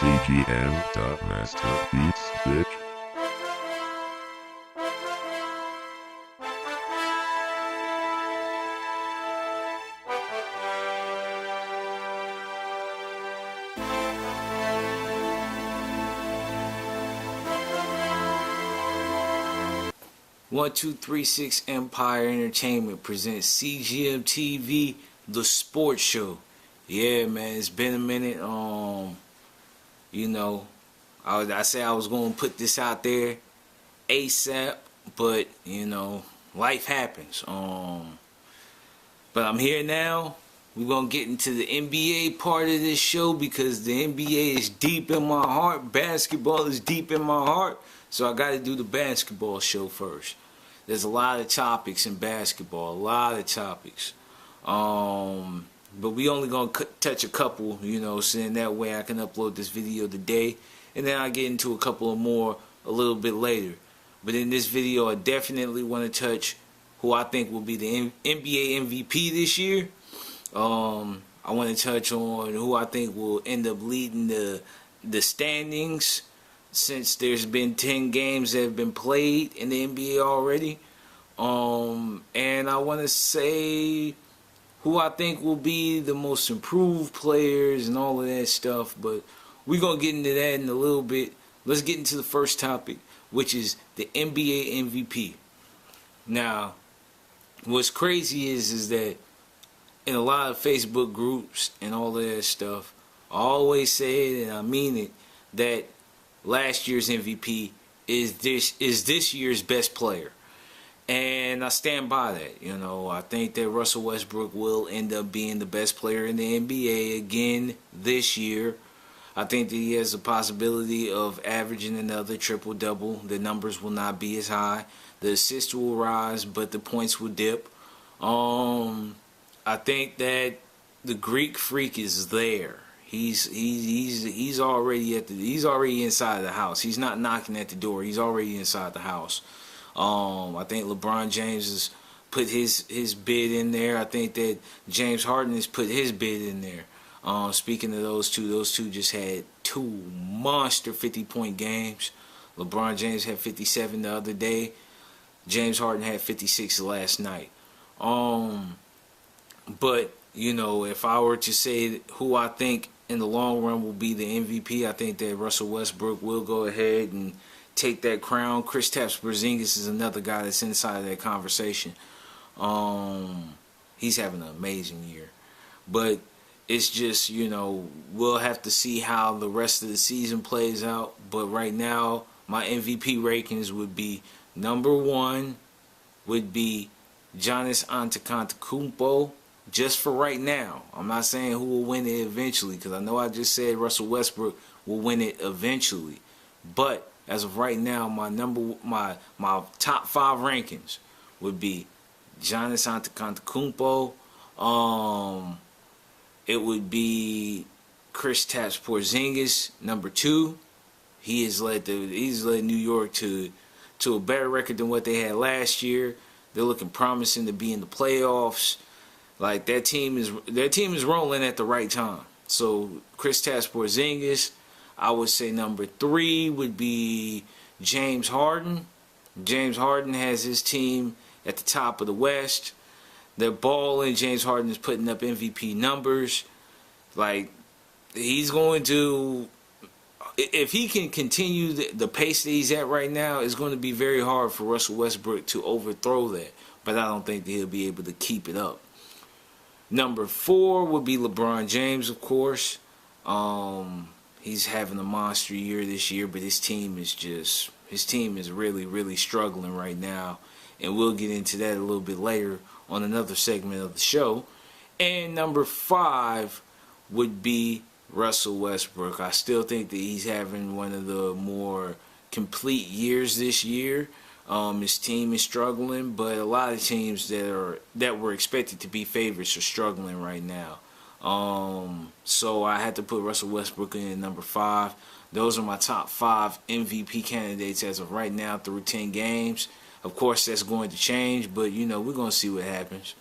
CGM.masterbeats, bitch. One two three six Empire Entertainment presents CGM TV, the sports show. Yeah, man, it's been a minute. I said I was gonna put this out there ASAP, but life happens. But I'm here now. We're gonna get into the NBA part of this show because the NBA is deep in my heart. Basketball is deep in my heart. So I gotta do the basketball show first. There's a lot of topics in basketball, a lot of topics. But we only gonna touch a couple, so in that way I can upload this video today, and then I'll get into a couple of more a little bit later. But in this video, I definitely want to touch who I think will be the NBA MVP this year. I want to touch on who I think will end up leading the standings, since there's been 10 games that have been played in the NBA already. And I want to say who I think will be the most improved players and all of that stuff. But we're going to get into that in a little bit. Let's get into the first topic, which is the NBA MVP. Now, what's crazy is that in a lot of Facebook groups and all of that stuff, I always say it and I mean it, that last year's MVP is this year's best player, and I stand by that. I think that Russell Westbrook will end up being the best player in the NBA again this year. I think that he has the possibility of averaging another triple-double. The numbers will not be as high. The assists will rise, but the points will dip. I think that the Greek freak is there. He's already inside the house. He's not knocking at the door. He's already inside the house. I think LeBron James has put his bid in there. I think that James Harden has put his bid in there. Speaking of those two just had two monster 50-point games. LeBron James had 57 the other day. James Harden had 56 last night. But if I were to say who I think in the long run will be the MVP, I think that Russell Westbrook will go ahead and take that crown. Kristaps Porzingis is another guy that's inside of that conversation. He's having an amazing year. But it's just, we'll have to see how the rest of the season plays out. But right now, my MVP rankings would be number 1 would be Giannis Antetokounmpo. Just for right now. I'm not saying who will win it eventually, because I know I just said Russell Westbrook will win it eventually. But as of right now, my top 5 rankings would be Giannis Antetokounmpo. It would be Kristaps Porzingis, number 2. He's led New York to a better record than what they had last year. They're looking promising to be in the playoffs. Like, their team is rolling at the right time. So Kristaps Porzingis. I would say number 3 would be James Harden. James Harden has his team at the top of the West. They're balling. James Harden is putting up MVP numbers. Like, he's going to, if he can continue the pace that he's at right now, it's going to be very hard for Russell Westbrook to overthrow that. But I don't think that he'll be able to keep it up. Number 4 would be LeBron James, of course. He's having a monster year this year, but his team is really, really struggling right now. And we'll get into that a little bit later on another segment of the show. And number 5 would be Russell Westbrook. I still think that he's having one of the more complete years this year. His team is struggling, but a lot of teams that were expected to be favorites are struggling right now. So I had to put Russell Westbrook in at number 5. Those are my top 5 MVP candidates as of right now through 10 games. Of course, that's going to change, but we're going to see what happens.